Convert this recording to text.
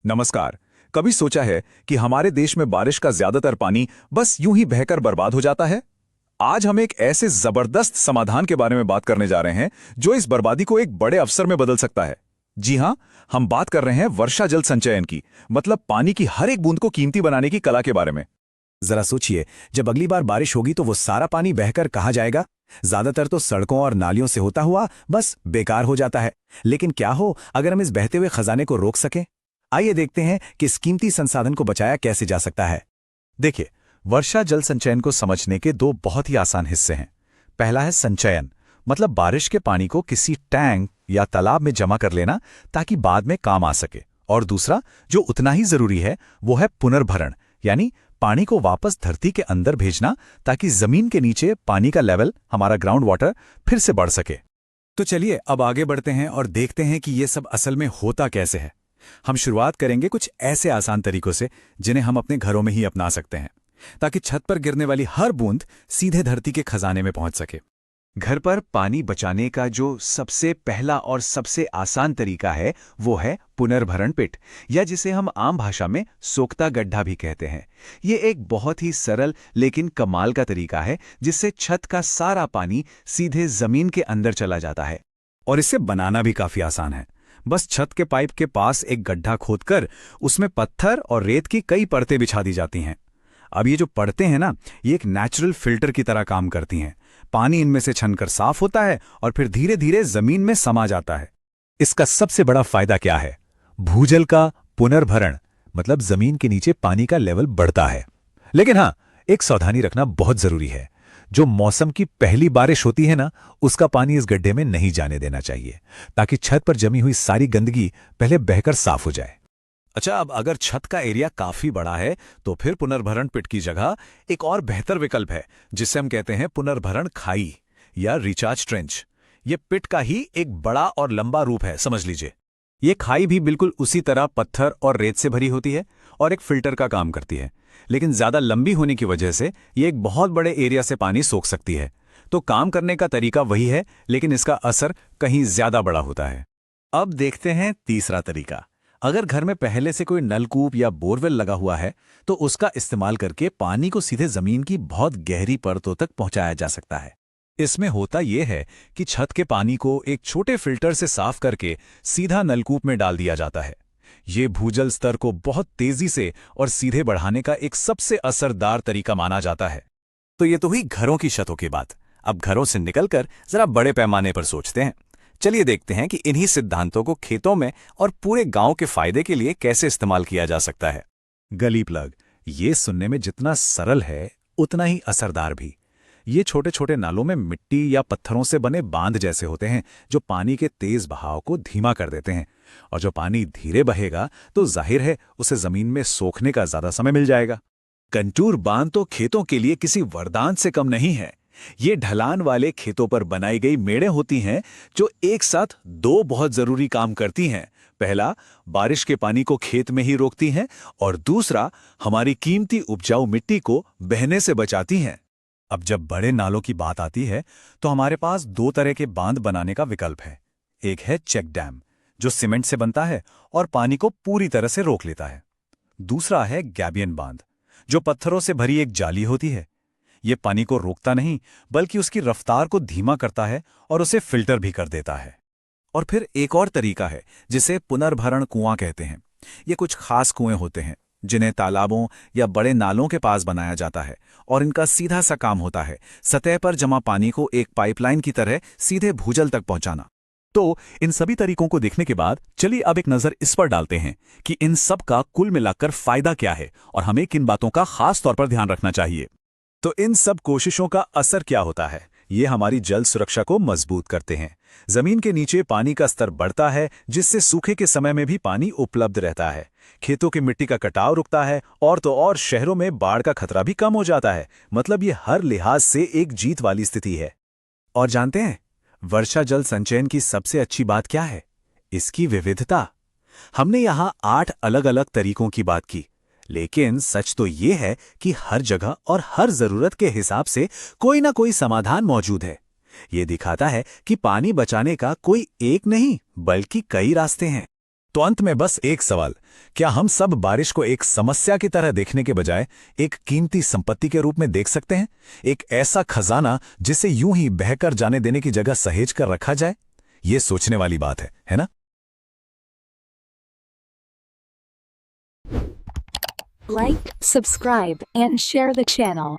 नमस्कार। कभी सोचा है कि हमारे देश में बारिश का ज्यादातर पानी बस यूं ही बहकर बर्बाद हो जाता है? आज हम एक ऐसे जबरदस्त समाधान के बारे में बात करने जा रहे हैं जो इस बर्बादी को एक बड़े अवसर में बदल सकता है। जी हां, हम बात कर रहे हैं वर्षा जल संचयन की, मतलब पानी की हर एक बूंद को कीमती बनाने की कला के बारे में। जरा सोचिए, जब अगली बार बारिश होगी तो वो सारा पानी बहकर कहाँ जाएगा? ज्यादातर तो सड़कों और नालियों से होता हुआ बस बेकार हो जाता है। लेकिन क्या हो अगर हम इस बहते हुए खजाने को रोक सकें? आइए देखते हैं कि इस कीमती संसाधन को बचाया कैसे जा सकता है। देखिए, वर्षा जल संचयन को समझने के दो बहुत ही आसान हिस्से हैं। पहला है संचयन, मतलब बारिश के पानी को किसी टैंक या तालाब में जमा कर लेना ताकि बाद में काम आ सके। और दूसरा, जो उतना ही जरूरी है, वो है पुनर्भरण, यानी पानी को वापस धरती के अंदर भेजना ताकि जमीन के नीचे पानी का लेवल, हमारा ग्राउंड वाटर, फिर से बढ़ सके। तो चलिए अब आगे बढ़ते हैं और देखते हैं कि ये सब असल में होता कैसे है। हम शुरुआत करेंगे कुछ ऐसे आसान तरीकों से जिन्हें हम अपने घरों में ही अपना सकते हैं, ताकि छत पर गिरने वाली हर बूंद सीधे धरती के खजाने में पहुंच सके। घर पर पानी बचाने का जो सबसे पहला और सबसे आसान तरीका है वो है पुनर्भरण पिट, या जिसे हम आम भाषा में सोख्ता गड्ढा भी कहते हैं। ये एक बहुत ही सरल लेकिन कमाल का तरीका है जिससे छत का सारा पानी सीधे जमीन के अंदर चला जाता है। और इसे बनाना भी काफी आसान है। बस छत के पाइप के पास एक गड्ढा खोदकर उसमें पत्थर और रेत की कई परतें बिछा दी जाती हैं। अब ये जो परतें हैं ना, ये एक नेचुरल फिल्टर की तरह काम करती हैं। पानी इनमें से छनकर साफ होता है और फिर धीरे धीरे जमीन में समा जाता है। इसका सबसे बड़ा फायदा क्या है? भूजल का पुनर्भरण, मतलब जमीन के नीचे पानी का लेवल बढ़ता है। लेकिन हाँ, एक सावधानी रखना बहुत जरूरी है। जो मौसम की पहली बारिश होती है ना, उसका पानी इस गड्ढे में नहीं जाने देना चाहिए, ताकि छत पर जमी हुई सारी गंदगी पहले बहकर साफ हो जाए। अच्छा, अब अगर छत का एरिया काफी बड़ा है तो फिर पुनर्भरण पिट की जगह एक और बेहतर विकल्प है जिसे हम कहते हैं पुनर्भरण खाई या रिचार्ज ट्रेंच। ये पिट का ही एक बड़ा और लंबा रूप है, समझ लीजिए। ये खाई भी बिल्कुल उसी तरह पत्थर और रेत से भरी होती है और एक फिल्टर का काम करती है, लेकिन ज्यादा लंबी होने की वजह से ये एक बहुत बड़े एरिया से पानी सोख सकती है। तो काम करने का तरीका वही है, लेकिन इसका असर कहीं ज्यादा बड़ा होता है। अब देखते हैं तीसरा तरीका। अगर घर में पहले से कोई नलकूप या बोरवेल लगा हुआ है तो उसका इस्तेमाल करके पानी को सीधे जमीन की बहुत गहरी परतों तक पहुंचाया जा सकता है। इसमें होता यह है कि छत के पानी को एक छोटे फिल्टर से साफ करके सीधा नलकूप में डाल दिया जाता है। ये भूजल स्तर को बहुत तेजी से और सीधे बढ़ाने का एक सबसे असरदार तरीका माना जाता है। तो ये तो हुई घरों की छतों की बात। अब घरों से निकलकर जरा बड़े पैमाने पर सोचते हैं। चलिए देखते हैं कि इन्हीं सिद्धांतों को खेतों में और पूरे गांव के फायदे के लिए कैसे इस्तेमाल किया जा सकता है। गली प्लग, ये सुनने में जितना सरल है उतना ही असरदार भी। ये छोटे छोटे नालों में मिट्टी या पत्थरों से बने बांध जैसे होते हैं जो पानी के तेज बहाव को धीमा कर देते हैं। और जो पानी धीरे बहेगा तो जाहिर है उसे जमीन में सोखने का ज्यादा समय मिल जाएगा। कंटूर बांध तो खेतों के लिए किसी वरदान से कम नहीं है। ये ढलान वाले खेतों पर बनाई गई मेड़ें होती हैं जो एक साथ दो बहुत जरूरी काम करती हैं। पहला, बारिश के पानी को खेत में ही रोकती हैं, और दूसरा, हमारी कीमती उपजाऊ मिट्टी को बहने से बचाती हैं। अब जब बड़े नालों की बात आती है तो हमारे पास दो तरह के बांध बनाने का विकल्प है। एक है चेक डैम, जो सीमेंट से बनता है और पानी को पूरी तरह से रोक लेता है। दूसरा है गैबियन बांध, जो पत्थरों से भरी एक जाली होती है। ये पानी को रोकता नहीं, बल्कि उसकी रफ्तार को धीमा करता है और उसे फिल्टर भी कर देता है। और फिर एक और तरीका है जिसे पुनर्भरण कुआं कहते हैं। ये कुछ खास कुएं होते हैं जिन्हें तालाबों या बड़े नालों के पास बनाया जाता है, और इनका सीधा सा काम होता है सतह पर जमा पानी को एक पाइपलाइन की तरह सीधे भूजल तक पहुंचाना। तो इन सभी तरीकों को देखने के बाद चलिए अब एक नजर इस पर डालते हैं कि इन सब का कुल मिलाकर फायदा क्या है और हमें किन बातों का खास तौर पर ध्यान रखना चाहिए। तो इन सब कोशिशों का असर क्या होता है? ये हमारी जल सुरक्षा को मजबूत करते हैं। जमीन के नीचे पानी का स्तर बढ़ता है, जिससे सूखे के समय में भी पानी उपलब्ध रहता है। खेतों की मिट्टी का कटाव रुकता है, और तो और शहरों में बाढ़ का खतरा भी कम हो जाता है। मतलब ये हर लिहाज से एक जीत वाली स्थिति है। और जानते हैं, वर्षा जल संचयन की सबसे अच्छी बात क्या है? इसकी विविधता। हमने यहां 8 अलग अलग तरीकों की बात की, लेकिन सच तो ये है कि हर जगह और हर जरूरत के हिसाब से कोई ना कोई समाधान मौजूद है। ये दिखाता है कि पानी बचाने का कोई एक नहीं बल्कि कई रास्ते हैं। तो अंत में बस एक सवाल, क्या हम सब बारिश को एक समस्या की तरह देखने के बजाय एक कीमती संपत्ति के रूप में देख सकते हैं? एक ऐसा खजाना जिसे यूं ही बहकर जाने देने की जगह सहेज कर रखा जाए? ये सोचने वाली बात है ना? Like, subscribe, and share the channel.